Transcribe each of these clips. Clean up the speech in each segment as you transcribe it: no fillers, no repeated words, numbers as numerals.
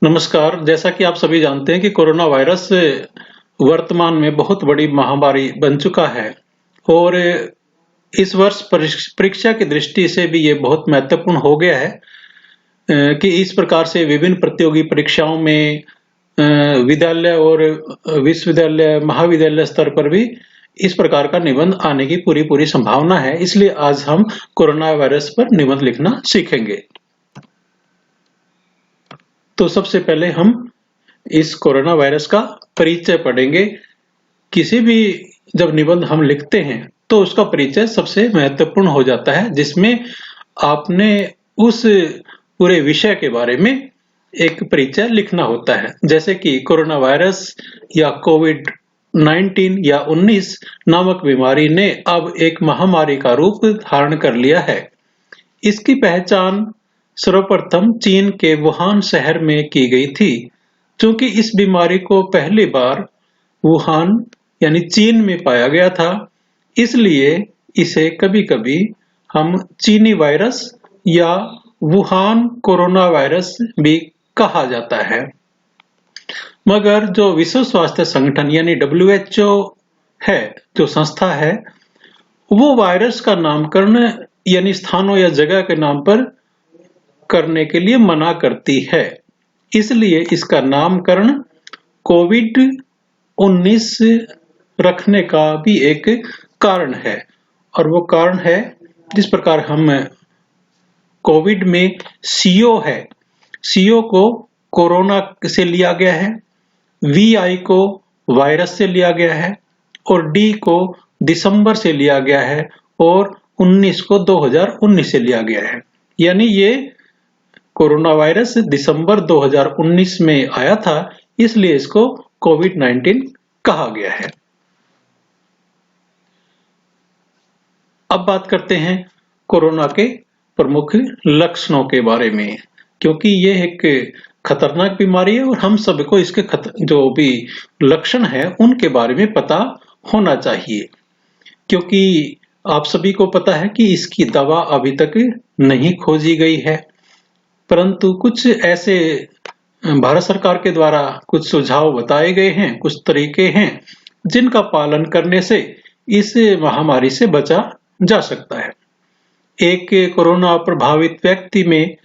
नमस्कार। जैसा कि आप सभी जानते हैं कि कोरोना वायरस वर्तमान में बहुत बड़ी महामारी बन चुका है और इस वर्ष परीक्षा की दृष्टि से भी ये बहुत महत्वपूर्ण हो गया है कि इस प्रकार से विभिन्न प्रतियोगी परीक्षाओं में विद्यालय और विश्वविद्यालय, महाविद्यालय स्तर पर भी इस प्रकार का निबंध आने की पूरी संभावना है। इसलिए आज हम कोरोना वायरस पर निबंध लिखना सीखेंगे। तो सबसे पहले हम इस कोरोना वायरस का परिचय पढ़ेंगे। किसी भी जब निबंध हम लिखते हैं तो उसका परिचय सबसे महत्वपूर्ण हो जाता है, जिसमें आपने उस पूरे विषय के बारे में एक परिचय लिखना होता है। जैसे कि कोरोना वायरस या कोविड-19 या 19 नामक बीमारी ने अब एक महामारी का रूप धारण कर लिया है। इसकी पहचान सर्वप्रथम चीन के वुहान शहर में की गई थी। चूंकि इस बीमारी को पहली बार वुहान यानी चीन में पाया गया था, इसलिए इसे कभी-कभी हम चीनी वायरस या वुहान कोरोना वायरस भी कहा जाता है। मगर जो विश्व स्वास्थ्य संगठन यानी WHO है, जो संस्था है, वो वायरस का नामकरण यानी स्थानों या जगह के नाम पर करने के लिए मना करती है। इसलिए इसका नामकरण कोविड-19 रखने का भी एक कारण है, और वो कारण है जिस प्रकार हम कोविड में CO है, CO को कोरोना से लिया गया है, VI को वायरस से लिया गया है और D को दिसंबर से लिया गया है और 19 को 2019 से लिया गया है। यानी ये कोरोना वायरस दिसंबर 2019 में आया था, इसलिए इसको कोविड-19 कहा गया है। अब बात करते हैं कोरोना के प्रमुख लक्षणों के बारे में, क्योंकि ये एक खतरनाक बीमारी है और हम सबको इसके जो भी लक्षण है उनके बारे में पता होना चाहिए, क्योंकि आप सभी को पता है कि इसकी दवा अभी तक नहीं खोजी गई है। परंतु कुछ ऐसे भारत सरकार के द्वारा कुछ सुझाव बताए गए हैं, कुछ तरीके हैं जिनका पालन करने से इस महामारी से बचा जा सकता है। एक कोरोना प्रभावित व्यक्ति में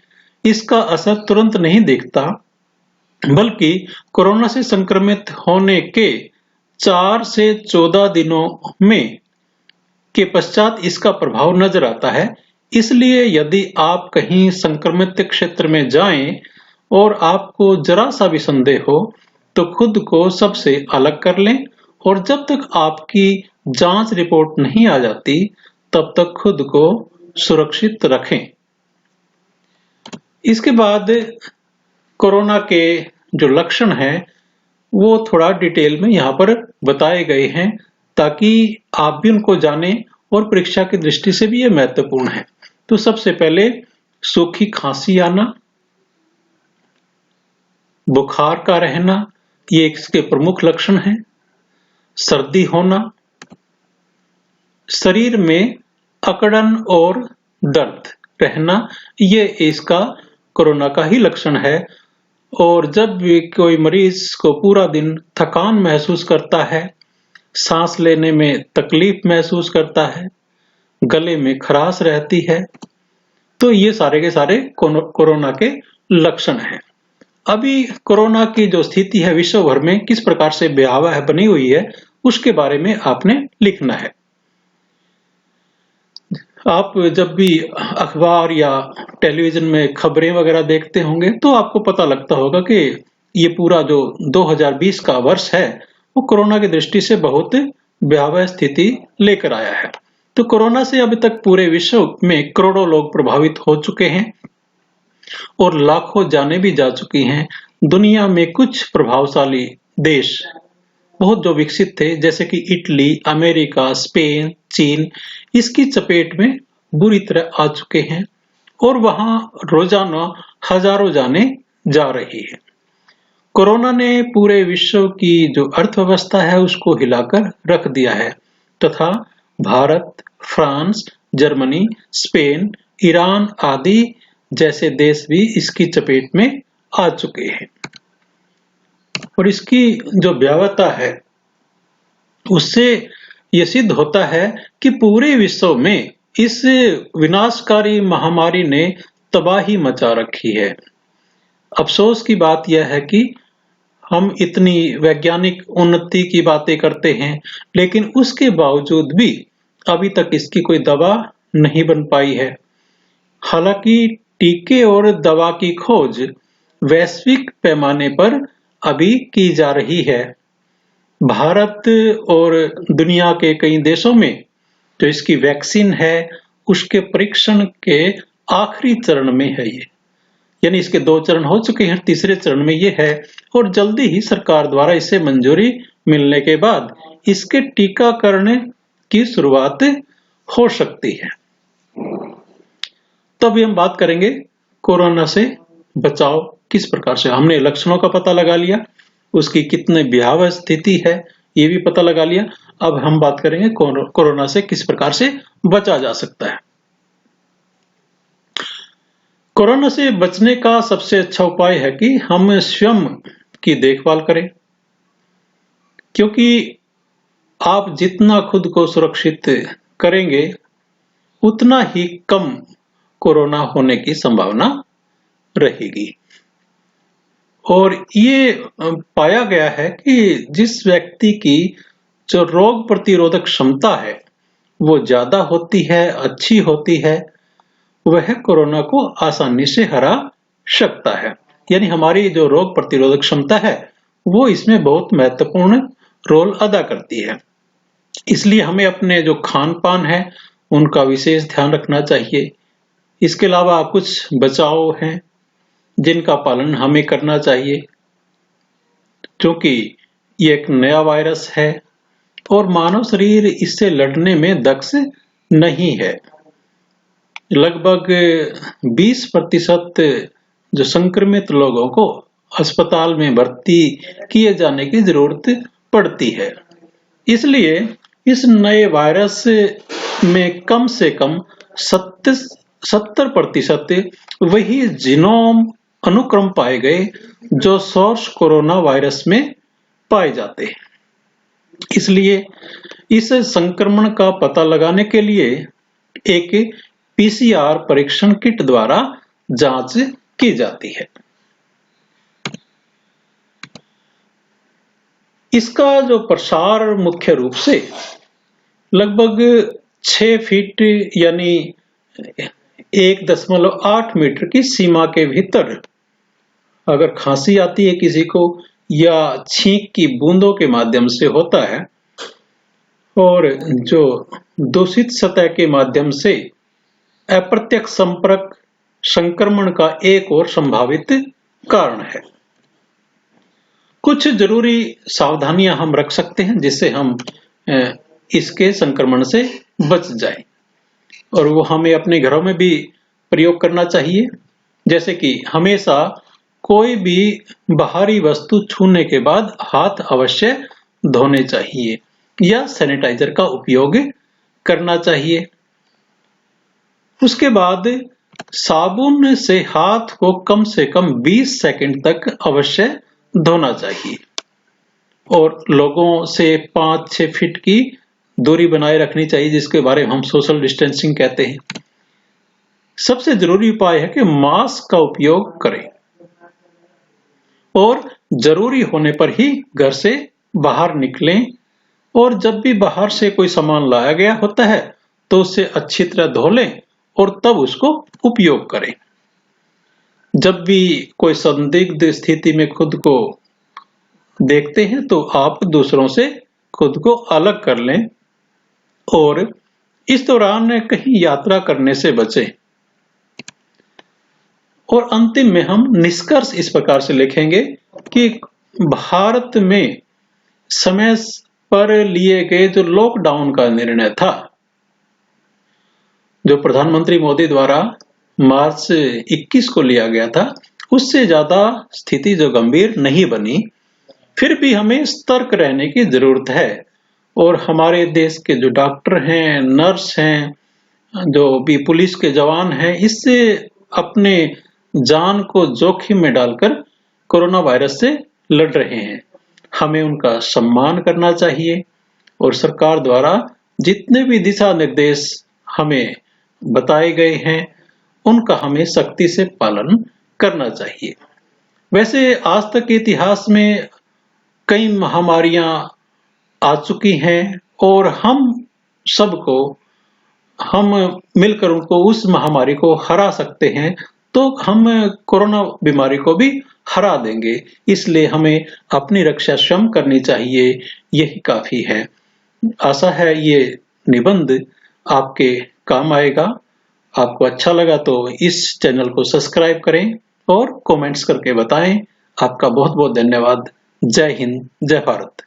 इसका असर तुरंत नहीं दिखता, बल्कि कोरोना से संक्रमित होने के 4 से 14 दिनों में के पश्चात इसका प्रभाव नजर आता है। इसलिए यदि आप कहीं संक्रमित क्षेत्र में जाएं और आपको जरा सा भी संदेह हो तो खुद को सबसे अलग कर लें, और जब तक आपकी जांच रिपोर्ट नहीं आ जाती तब तक खुद को सुरक्षित रखें। इसके बाद कोरोना के जो लक्षण हैं वो थोड़ा डिटेल में यहाँ पर बताए गए हैं, ताकि आप भी उनको जानें और परीक्षा की दृष्टि से भी ये महत्वपूर्ण है। तो सबसे पहले सूखी खांसी आना, बुखार का रहना, ये इसके प्रमुख लक्षण हैं। सर्दी होना, शरीर में अकड़न और दर्द रहना, ये इसका कोरोना का ही लक्षण है। और जब भी कोई मरीज को पूरा दिन थकान महसूस करता है, सांस लेने में तकलीफ महसूस करता है, गले में खराश रहती है, तो ये सारे के सारे कोरोना के लक्षण हैं। अभी कोरोना की जो स्थिति है विश्व भर में किस प्रकार से भयावह बनी हुई है, उसके बारे में आपने लिखना है। आप जब भी अखबार या टेलीविजन में खबरें वगैरह देखते होंगे तो आपको पता लगता होगा कि ये पूरा जो 2020 का वर्ष है वो कोरोना की दृष्टि से बहुत भयावह स्थिति लेकर आया है। तो कोरोना से अभी तक पूरे विश्व में करोड़ों लोग प्रभावित हो चुके हैं और लाखों जानें भी जा चुकी हैं। दुनिया में कुछ प्रभावशाली देश बहुत जो विकसित थे, जैसे कि इटली, अमेरिका, स्पेन, चीन, इसकी चपेट में बुरी तरह आ चुके हैं और वहां रोजाना हजारों जानें जा रही है। कोरोना ने पूरे विश्व की जो अर्थव्यवस्था है उसको हिलाकर रख दिया है तथा Bharat, France, Germany, Spain, Iran आदि जैसे देश भी इसकी चपेट में आ चुके हैं। और इसकी जो भयावहता है उससे यह सिद्ध होता है कि पूरे विश्व में इस विनाशकारी महामारी ने तबाही मचा रखी है। अफसोस की बात यह है कि हम इतनी वैज्ञानिक उन्नति की बातें करते हैं, लेकिन उसके बावजूद भी अभी तक इसकी कोई दवा नहीं बन पाई है। हालांकि टीके और दवा की खोज वैश्विक पैमाने पर अभी की जा रही है। भारत और दुनिया के कई देशों में जो इसकी वैक्सीन है उसके परीक्षण के आखिरी चरण में है ये, यानी इसके 2 चरण हो चुके हैं, तीसरे चरण में ये है और जल्दी ही सरकार द्वारा इसे मंजूरी मिलने के बाद इसके टीकाकरण की शुरुआत हो सकती है। तब हम बात करेंगे कोरोना से बचाव किस प्रकार से। हमने लक्षणों का पता लगा लिया, उसकी कितने भयावह स्थिति है ये भी पता लगा लिया। अब हम बात करेंगे कोरोना से किस प्रकार से बचा जा सकता है। कोरोना से बचने का सबसे अच्छा उपाय है कि हम स्वयं की देखभाल करें, क्योंकि आप जितना खुद को सुरक्षित करेंगे उतना ही कम कोरोना होने की संभावना रहेगी। और ये पाया गया है कि जिस व्यक्ति की जो रोग प्रतिरोधक क्षमता है वो ज्यादा होती है, अच्छी होती है, वह कोरोना को आसानी से हरा सकता है। यानी हमारी जो रोग प्रतिरोधक क्षमता है वो इसमें बहुत महत्वपूर्ण रोल अदा करती है। इसलिए हमें अपने जो खान पान है उनका विशेष ध्यान रखना चाहिए। इसके अलावा कुछ बचाव हैं जिनका पालन हमें करना चाहिए, क्योंकि ये एक नया वायरस है और मानव शरीर इससे लड़ने में दक्ष नहीं है। लगभग 20% जो संक्रमित लोगों को अस्पताल में भर्ती किए जाने की जरूरत पड़ती है। इसलिए इस नए वायरस में कम से कम 70% वही जीनोम अनुक्रम पाए गए जो सार्स कोरोना वायरस में पाए जाते हैं। इसलिए इस संक्रमण का पता लगाने के लिए एक पीसीआर परीक्षण किट द्वारा जांच की जाती है। इसका जो प्रसार मुख्य रूप से लगभग 6 फीट यानी 1.8 मीटर की सीमा के भीतर अगर खांसी आती है किसी को या छींक की बूंदों के माध्यम से होता है, और जो दूषित सतह के माध्यम से अप्रत्यक्ष संपर्क संक्रमण का एक और संभावित कारण है। कुछ जरूरी सावधानियां हम रख सकते हैं जिससे हम इसके संक्रमण से बच जाएं, और वो हमें अपने घरों में भी प्रयोग करना चाहिए। जैसे कि हमेशा कोई भी बाहरी वस्तु छूने के बाद हाथ अवश्य धोने चाहिए या सैनिटाइजर का उपयोग करना चाहिए। उसके बाद साबुन से हाथ को कम से कम 20 सेकंड तक अवश्य धोना चाहिए, और लोगों से 5-6 फीट की दूरी बनाए रखनी चाहिए, जिसके बारे में हम सोशल डिस्टेंसिंग कहते हैं। सबसे जरूरी उपाय है कि मास्क का उपयोग करें और जरूरी होने पर ही घर से बाहर निकलें, और जब भी बाहर से कोई सामान लाया गया होता है तो उसे अच्छी तरह धो लें और तब उसको उपयोग करें। जब भी कोई संदिग्ध स्थिति में खुद को देखते हैं तो आप दूसरों से खुद को अलग कर लें और इस दौरान कहीं यात्रा करने से बचें। और अंतिम में हम निष्कर्ष इस प्रकार से लिखेंगे कि भारत में समय पर लिए गए जो लॉकडाउन का निर्णय था, जो प्रधानमंत्री मोदी द्वारा मार्च 21 को लिया गया था, उससे ज्यादा स्थिति जो गंभीर नहीं बनी। फिर भी हमें सतर्क रहने की जरूरत है, और हमारे देश के जो डॉक्टर हैं, नर्स हैं, जो भी पुलिस के जवान हैं, इससे अपने जान को जोखिम में डालकर कोरोना वायरस से लड़ रहे हैं। हमें उनका सम्मान करना चाहिए और सरकार द्वारा जितने भी दिशा निर्देश हमें बताए गए हैं, उनका हमें सख्ती से पालन करना चाहिए। वैसे आज तक के इतिहास में कई महामारियां आ चुकी हैं और हम मिलकर उनको उस महामारी को हरा सकते हैं, तो हम कोरोना बीमारी को भी हरा देंगे। इसलिए हमें अपनी रक्षा स्वयं करनी चाहिए, यही काफी है। आशा है ये निबंध आपके काम आएगा। आपको अच्छा लगा तो इस चैनल को सब्सक्राइब करें और कमेंट्स करके बताएं। आपका बहुत बहुत धन्यवाद। जय हिंद, जय भारत।